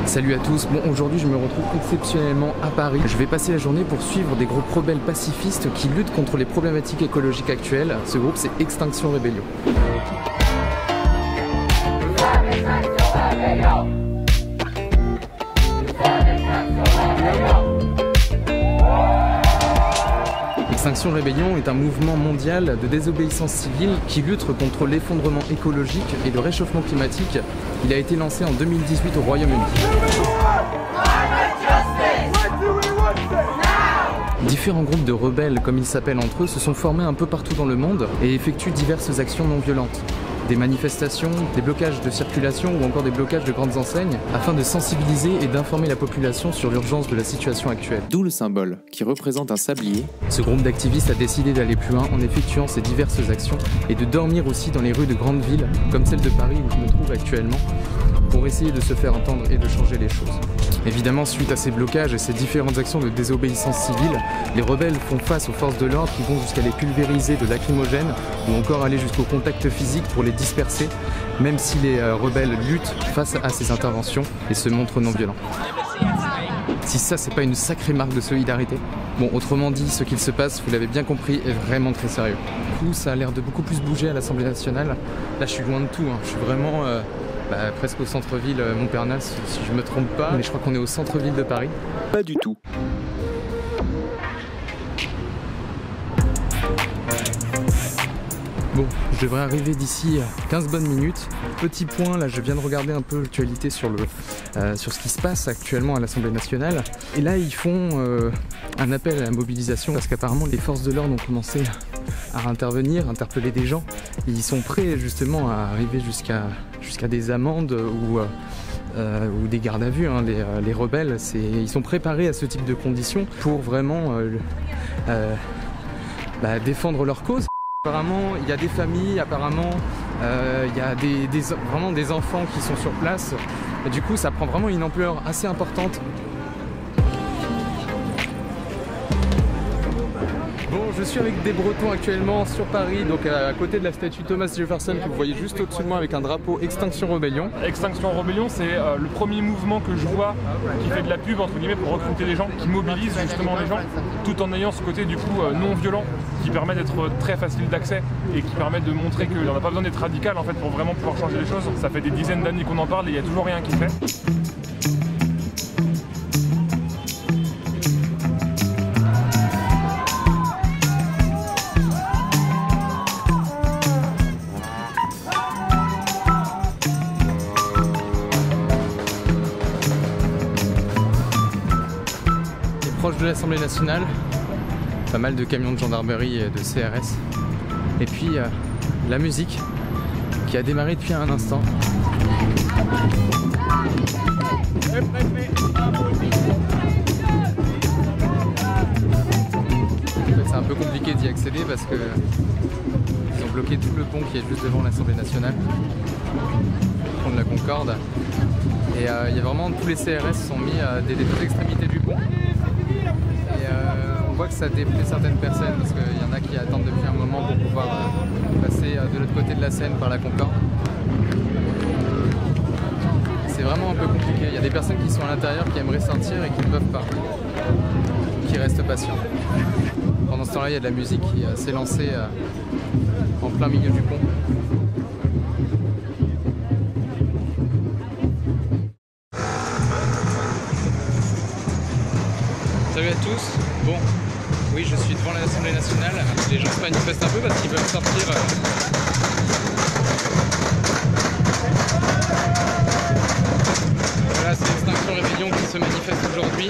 Salut à tous, bon aujourd'hui je me retrouve exceptionnellement à Paris. Je vais passer la journée pour suivre des groupes rebelles pacifistes qui luttent contre les problématiques écologiques actuelles. Ce groupe c'est Extinction Rebellion. Extinction Rebellion est un mouvement mondial de désobéissance civile qui lutte contre l'effondrement écologique et le réchauffement climatique. Il a été lancé en 2018 au Royaume-Uni. Différents groupes de rebelles, comme ils s'appellent entre eux, se sont formés un peu partout dans le monde et effectuent diverses actions non violentes. Des manifestations, des blocages de circulation ou encore des blocages de grandes enseignes afin de sensibiliser et d'informer la population sur l'urgence de la situation actuelle. D'où le symbole, qui représente un sablier. Ce groupe d'activistes a décidé d'aller plus loin en effectuant ces diverses actions et de dormir aussi dans les rues de grandes villes, comme celle de Paris où je me trouve actuellement, pour essayer de se faire entendre et de changer les choses. Évidemment, suite à ces blocages et ces différentes actions de désobéissance civile, les rebelles font face aux forces de l'ordre qui vont jusqu'à les pulvériser de lacrymogènes ou encore aller jusqu'au contact physique pour les disperser, même si les rebelles luttent face à ces interventions et se montrent non violents. Si ça, c'est pas une sacrée marque de solidarité. Bon, autrement dit, ce qu'il se passe, vous l'avez bien compris, est vraiment très sérieux. Du coup, ça a l'air de beaucoup plus bouger à l'Assemblée nationale. Là, je suis loin de tout, hein. Je suis vraiment... presque au centre-ville Montparnasse, si je me trompe pas, mais je crois qu'on est au centre-ville de Paris. Pas du tout. Bon, je devrais arriver d'ici 15 bonnes minutes. Petit point, là je viens de regarder un peu l'actualité sur ce qui se passe actuellement à l'Assemblée nationale. Et là ils font un appel à la mobilisation parce qu'apparemment les forces de l'ordre ont commencé à interpeller des gens. Et ils sont prêts justement à arriver jusqu'à des amendes ou des gardes à vue. Hein. Les rebelles, ils sont préparés à ce type de conditions pour vraiment défendre leur cause. Apparemment, il y a des familles, apparemment, il y a vraiment des enfants qui sont sur place. Et du coup, ça prend vraiment une ampleur assez importante. Bon, je suis avec des Bretons actuellement sur Paris, donc à côté de la statue Thomas Jefferson que vous voyez juste au-dessus de moi avec un drapeau Extinction Rebellion. Extinction Rebellion, c'est le premier mouvement que je vois qui fait de la pub entre guillemets pour recruter des gens, qui mobilise justement les gens, tout en ayant ce côté du coup non violent, qui permet d'être très facile d'accès et qui permet de montrer qu'il n'y en a pas besoin d'être radical en fait pour vraiment pouvoir changer les choses. Ça fait des dizaines d'années qu'on en parle et il n'y a toujours rien qui fait. Proche de l'Assemblée nationale, pas mal de camions de gendarmerie et de CRS. Et puis la musique qui a démarré depuis un instant. C'est un peu compliqué d'y accéder parce que ils ont bloqué tout le pont qui est juste devant l'Assemblée nationale, le pont de la Concorde. Et il y a vraiment tous les CRS sont mis des deux extrémités du pont. On voit que ça déplaît certaines personnes parce qu'il y en a qui attendent depuis un moment pour pouvoir passer de l'autre côté de la Seine par la Concorde. C'est vraiment un peu compliqué. Il y a des personnes qui sont à l'intérieur qui aimeraient sortir et qui ne peuvent pas, qui restent patients. Pendant ce temps-là, il y a de la musique qui s'est lancée en plein milieu du pont. Salut à tous. Bon, oui, je suis devant l'Assemblée nationale. Les gens se manifestent un peu parce qu'ils veulent sortir. Voilà, c'est Extinction Rebellion qui se manifeste aujourd'hui.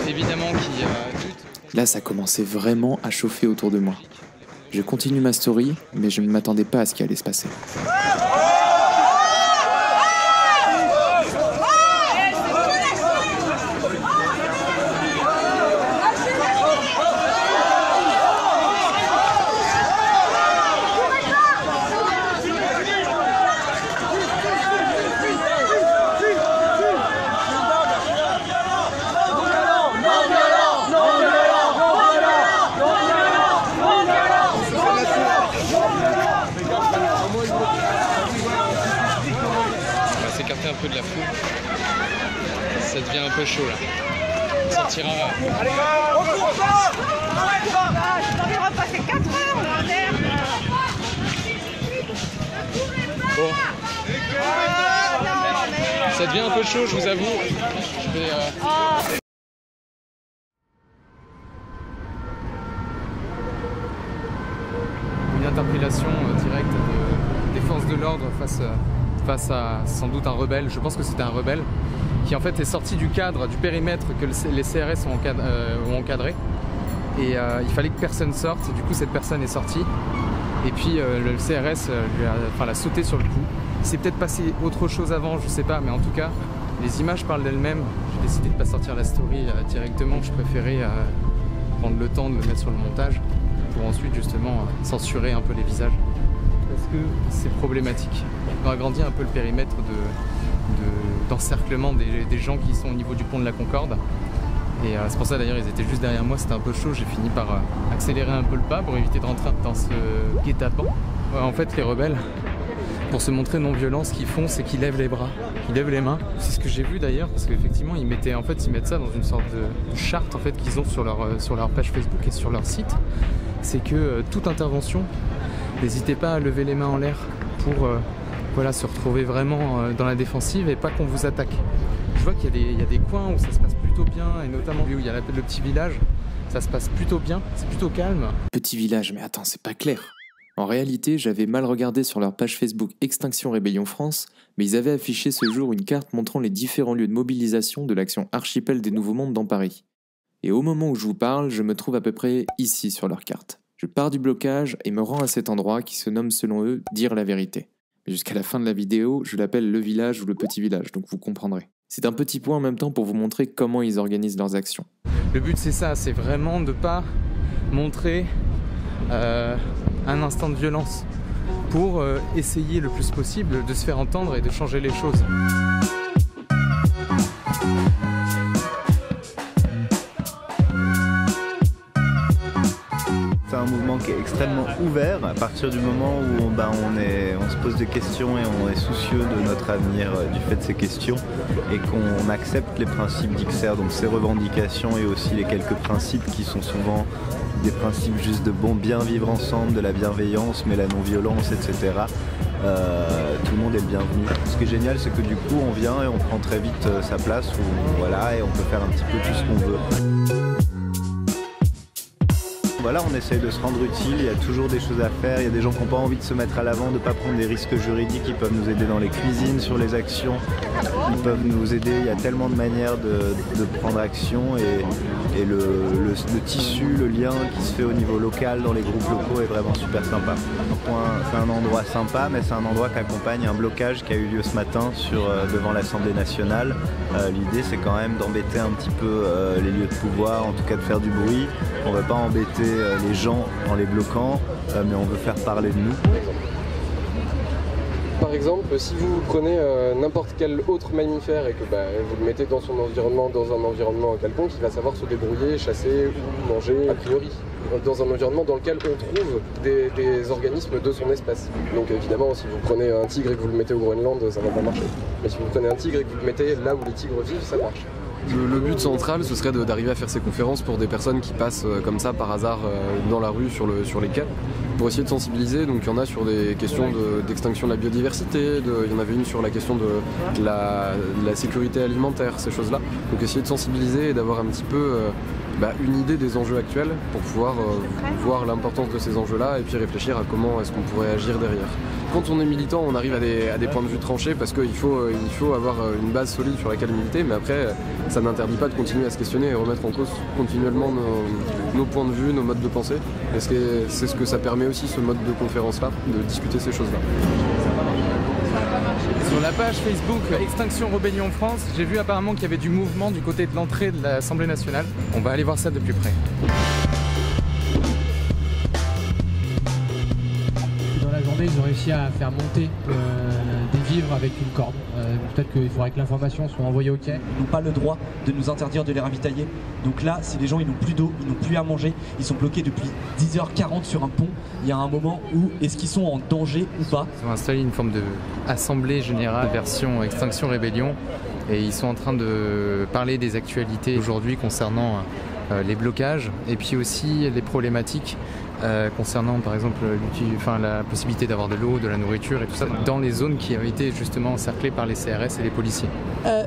Évidemment, qui lutte. Là, ça commençait vraiment à chauffer autour de moi. Je continue ma story, mais je ne m'attendais pas à ce qui allait se passer. Ça devient un peu chaud là. On sortira. Allez, on court pas. Je t'en ai repassé 4 heures là, merde. Bon. Ça devient un peu chaud, je vous avoue. Je vais, Une interpellation directe des forces de l'ordre face à sans doute un rebelle, je pense que c'était un rebelle, qui en fait est sorti du cadre, du périmètre que les CRS ont encadré. Et il fallait que personne sorte, et du coup cette personne est sortie. Et puis le CRS l'a sauté sur le coup. Il s'est peut-être passé autre chose avant, je sais pas, mais en tout cas, les images parlent d'elles-mêmes. J'ai décidé de ne pas sortir la story directement, je préférais prendre le temps de le mettre sur le montage pour ensuite justement censurer un peu les visages. Parce que c'est problématique. On a agrandi un peu le périmètre d'encerclement des gens qui sont au niveau du pont de la Concorde. Et c'est pour ça d'ailleurs ils étaient juste derrière moi, c'était un peu chaud, j'ai fini par accélérer un peu le pas pour éviter de rentrer dans ce guet-apens. En fait les rebelles, pour se montrer non violents, ce qu'ils font c'est qu'ils lèvent les bras, ils lèvent les mains. C'est ce que j'ai vu d'ailleurs parce qu'effectivement ils mettent ça dans une sorte de charte en fait, qu'ils ont sur leur page Facebook et sur leur site. C'est que toute intervention, n'hésitez pas à lever les mains en l'air pour se retrouver vraiment dans la défensive et pas qu'on vous attaque. Je vois qu'il y a des coins où ça se passe plutôt bien, et notamment où il y a le petit village, ça se passe plutôt bien, c'est plutôt calme. Petit village, mais attends, c'est pas clair. En réalité, j'avais mal regardé sur leur page Facebook Extinction Rébellion France, mais ils avaient affiché ce jour une carte montrant les différents lieux de mobilisation de l'action Archipel des Nouveaux Mondes dans Paris. Et au moment où je vous parle, je me trouve à peu près ici sur leur carte. Je pars du blocage et me rends à cet endroit qui se nomme selon eux Dire la vérité. Mais jusqu'à la fin de la vidéo, je l'appelle le village ou le petit village, donc vous comprendrez. C'est un petit point en même temps pour vous montrer comment ils organisent leurs actions. Le but c'est ça, c'est vraiment de ne pas montrer un instant de violence pour essayer le plus possible de se faire entendre et de changer les choses. C'est un mouvement qui est extrêmement ouvert à partir du moment où on se pose des questions et on est soucieux de notre avenir du fait de ces questions et qu'on accepte les principes d'XR, donc ses revendications et aussi les quelques principes qui sont souvent des principes juste de bon bien vivre ensemble, de la bienveillance mais la non-violence, etc. Tout le monde est le bienvenu. Ce qui est génial, c'est que du coup on vient et on prend très vite sa place et on peut faire un petit peu tout ce qu'on veut. Voilà, on essaye de se rendre utile, il y a toujours des choses à faire, il y a des gens qui n'ont pas envie de se mettre à l'avant, de ne pas prendre des risques juridiques, ils peuvent nous aider dans les cuisines, sur les actions, ils peuvent nous aider, il y a tellement de manières de prendre action et le tissu, le lien qui se fait au niveau local dans les groupes locaux est vraiment super sympa. C'est un endroit sympa, mais c'est un endroit qui accompagne un blocage qui a eu lieu ce matin devant l'Assemblée nationale. L'idée c'est quand même d'embêter un petit peu les lieux de pouvoir, en tout cas de faire du bruit. On ne va pas embêter les gens en les bloquant, mais on veut faire parler de nous. Par exemple, si vous prenez n'importe quel autre mammifère et que vous le mettez dans son environnement, dans un environnement quelconque, il va savoir se débrouiller, chasser ou manger a priori. Dans un environnement dans lequel on trouve des organismes de son espèce. Donc évidemment, si vous prenez un tigre et que vous le mettez au Groenland, ça ne va pas marcher. Mais si vous prenez un tigre et que vous le mettez là où les tigres vivent, ça marche. Le but central, ce serait d'arriver à faire ces conférences pour des personnes qui passent comme ça par hasard dans la rue, sur les quais, pour essayer de sensibiliser. Donc il y en a sur des questions d'extinction de la biodiversité, il y en avait une sur la question de la sécurité alimentaire, ces choses-là. Donc essayer de sensibiliser et d'avoir un petit peu une idée des enjeux actuels pour pouvoir voir l'importance de ces enjeux-là et puis réfléchir à comment est-ce qu'on pourrait agir derrière. Quand on est militant, on arrive à des points de vue tranchés parce qu'il faut avoir une base solide sur laquelle militer, mais après, ça n'interdit pas de continuer à se questionner et remettre en cause continuellement nos points de vue, nos modes de pensée. Et c'est ce que ça permet aussi, ce mode de conférence-là, de discuter ces choses-là. Sur la page Facebook Extinction Rébellion France, j'ai vu apparemment qu'il y avait du mouvement du côté de l'entrée de l'Assemblée nationale. On va aller voir ça de plus près. Dans la journée, ils ont réussi à faire monter des vivres avec une corde. Peut-être qu'il faudrait que l'information soit envoyée au quai. Ils n'ont pas le droit de nous interdire de les ravitailler. Donc là, si les gens ils n'ont plus d'eau, ils n'ont plus à manger, ils sont bloqués depuis 10h40 sur un pont, il y a un moment où est-ce qu'ils sont en danger ou pas? Ils ont installé une forme d'assemblée générale version Extinction Rébellion et ils sont en train de parler des actualités aujourd'hui concernant les blocages et puis aussi les problématiques concernant par exemple la possibilité d'avoir de l'eau, de la nourriture et tout ça dans les zones qui ont été justement encerclées par les CRS et les policiers.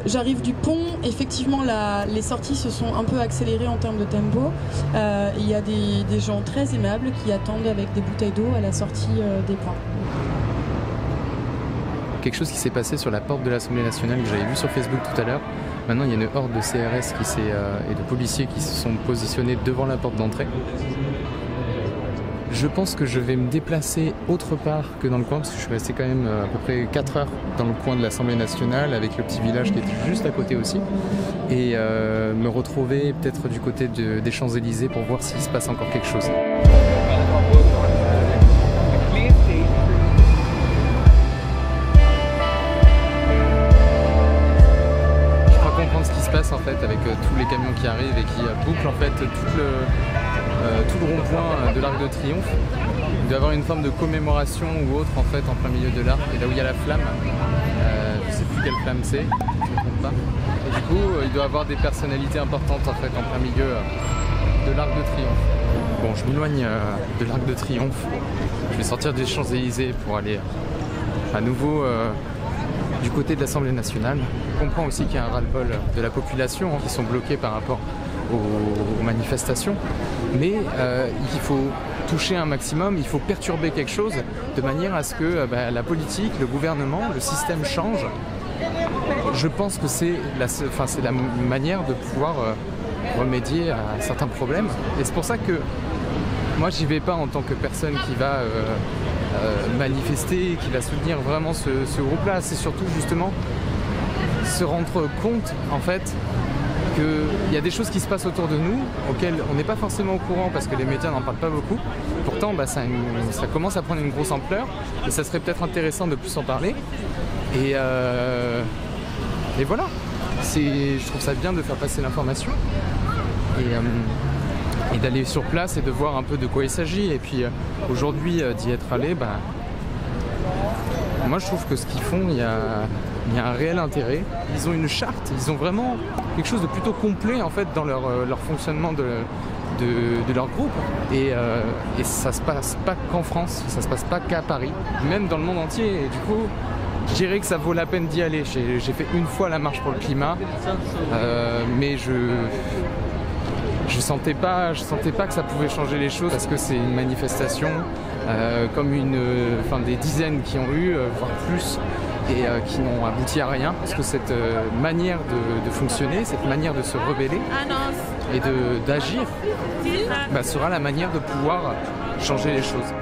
J'arrive du pont, effectivement les sorties se sont un peu accélérées en termes de tempo. Il y a des gens très aimables qui attendent avec des bouteilles d'eau à la sortie des points. Quelque chose qui s'est passé sur la porte de l'Assemblée nationale que j'avais vu sur Facebook tout à l'heure. Maintenant, il y a une horde de CRS et de policiers qui se sont positionnés devant la porte d'entrée. Je pense que je vais me déplacer autre part que dans le coin, parce que je suis resté quand même à peu près 4 heures dans le coin de l'Assemblée nationale, avec le petit village qui était juste à côté aussi, et me retrouver peut-être du côté des Champs-Élysées pour voir s'il se passe encore quelque chose. Comprendre ce qui se passe en fait avec tous les camions qui arrivent et qui bouclent en fait tout le rond-point de l'Arc de Triomphe. Il doit y avoir une forme de commémoration ou autre en fait en plein milieu de l'arc, et là où il y a la flamme, je sais plus quelle flamme c'est, je ne me trompe pas. Et du coup il doit y avoir des personnalités importantes en fait en plein milieu de l'Arc de Triomphe. Bon, je m'éloigne de l'Arc de Triomphe, je vais sortir des Champs-Élysées pour aller à nouveau du côté de l'Assemblée nationale. On comprend aussi qu'il y a un ras-le-bol de la population qui sont bloqués par rapport aux manifestations, mais il faut toucher un maximum, il faut perturber quelque chose de manière à ce que la politique, le gouvernement, le système change. Je pense que c'est la manière de pouvoir remédier à certains problèmes, et c'est pour ça que moi j'y vais pas en tant que personne qui va manifester, qui va soutenir vraiment ce groupe-là. C'est surtout justement se rendre compte en fait qu'il y a des choses qui se passent autour de nous auxquelles on n'est pas forcément au courant parce que les médias n'en parlent pas beaucoup. Pourtant ça commence à prendre une grosse ampleur et ça serait peut-être intéressant de plus en parler. Et voilà, je trouve ça bien de faire passer l'information et d'aller sur place et de voir un peu de quoi il s'agit. Et puis aujourd'hui d'y être allé, moi je trouve que ce qu'ils font, il y a un réel intérêt. Ils ont une charte, ils ont vraiment quelque chose de plutôt complet en fait dans leur fonctionnement de leur groupe. Et ça se passe pas qu'en France, ça se passe pas qu'à Paris, même dans le monde entier. Et du coup, je dirais que ça vaut la peine d'y aller. J'ai fait une fois la marche pour le climat, mais je sentais pas que ça pouvait changer les choses parce que c'est une manifestation comme des dizaines qui ont eu, voire plus, et qui n'ont abouti à rien. Parce que cette manière de fonctionner, cette manière de se rebeller et d'agir sera la manière de pouvoir changer les choses.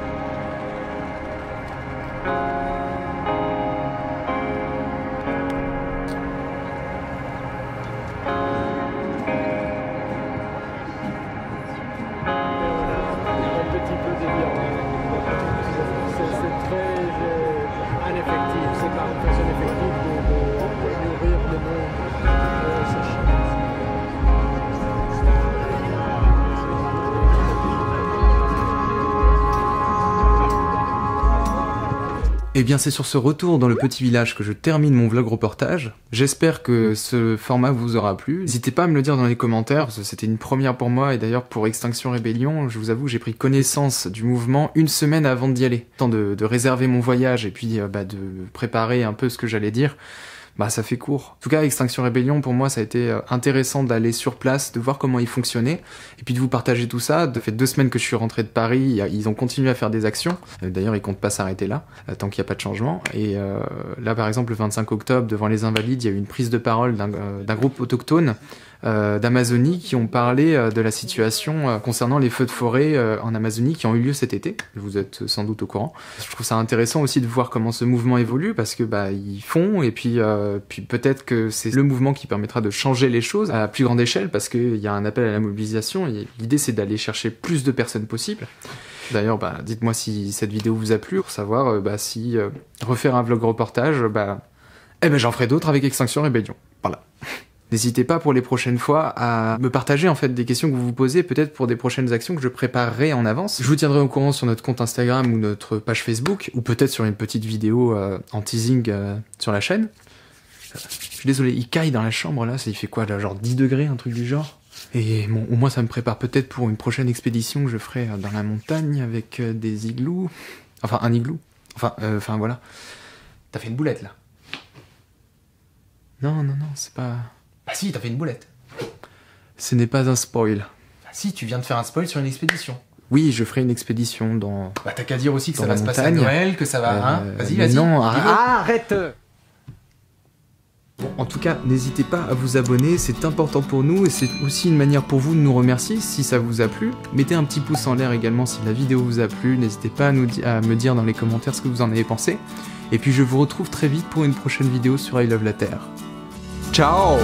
Et bien c'est sur ce retour dans le petit village que je termine mon vlog reportage. J'espère que ce format vous aura plu. N'hésitez pas à me le dire dans les commentaires, parce que c'était une première pour moi, et d'ailleurs pour Extinction Rebellion, je vous avoue que j'ai pris connaissance du mouvement une semaine avant d'y aller. Temps de réserver mon voyage et puis de préparer un peu ce que j'allais dire. Ça fait court. En tout cas, Extinction Rebellion, pour moi, ça a été intéressant d'aller sur place, de voir comment ils fonctionnaient, et puis de vous partager tout ça. Ça fait 2 semaines que je suis rentré de Paris, ils ont continué à faire des actions. D'ailleurs, ils comptent pas s'arrêter là, tant qu'il n'y a pas de changement. Et là, par exemple, le 25 octobre, devant les Invalides, il y a eu une prise de parole d'un groupe autochtone d'Amazonie qui ont parlé de la situation concernant les feux de forêt en Amazonie qui ont eu lieu cet été. Vous êtes sans doute au courant. Je trouve ça intéressant aussi de voir comment ce mouvement évolue parce que ils font et puis peut-être que c'est le mouvement qui permettra de changer les choses à plus grande échelle parce qu'il y a un appel à la mobilisation et l'idée c'est d'aller chercher plus de personnes possible. D'ailleurs, dites-moi si cette vidéo vous a plu pour savoir si refaire un vlog reportage, j'en ferai d'autres avec Extinction Rebellion. Voilà. N'hésitez pas pour les prochaines fois à me partager en fait des questions que vous vous posez, peut-être pour des prochaines actions que je préparerai en avance. Je vous tiendrai au courant sur notre compte Instagram ou notre page Facebook, ou peut-être sur une petite vidéo en teasing sur la chaîne. Je suis désolé, il caille dans la chambre là, ça il fait quoi là, genre 10 degrés, un truc du genre. Et bon, au moins ça me prépare peut-être pour une prochaine expédition que je ferai dans la montagne avec des igloos. Enfin, un igloo. Enfin voilà. T'as fait une boulette là. Non, c'est pas... Bah si, t'as fait une boulette. Ce n'est pas un spoil. Bah si, tu viens de faire un spoil sur une expédition. Oui, je ferai une expédition dans... Bah t'as qu'à dire aussi que ça va se passer à Noël, que ça va... hein vas-y. Non, arrête. Bon, en tout cas, n'hésitez pas à vous abonner, c'est important pour nous et c'est aussi une manière pour vous de nous remercier si ça vous a plu. Mettez un petit pouce en l'air également si la vidéo vous a plu, n'hésitez pas à me dire dans les commentaires ce que vous en avez pensé. Et puis je vous retrouve très vite pour une prochaine vidéo sur I Love la Terre. Ciao!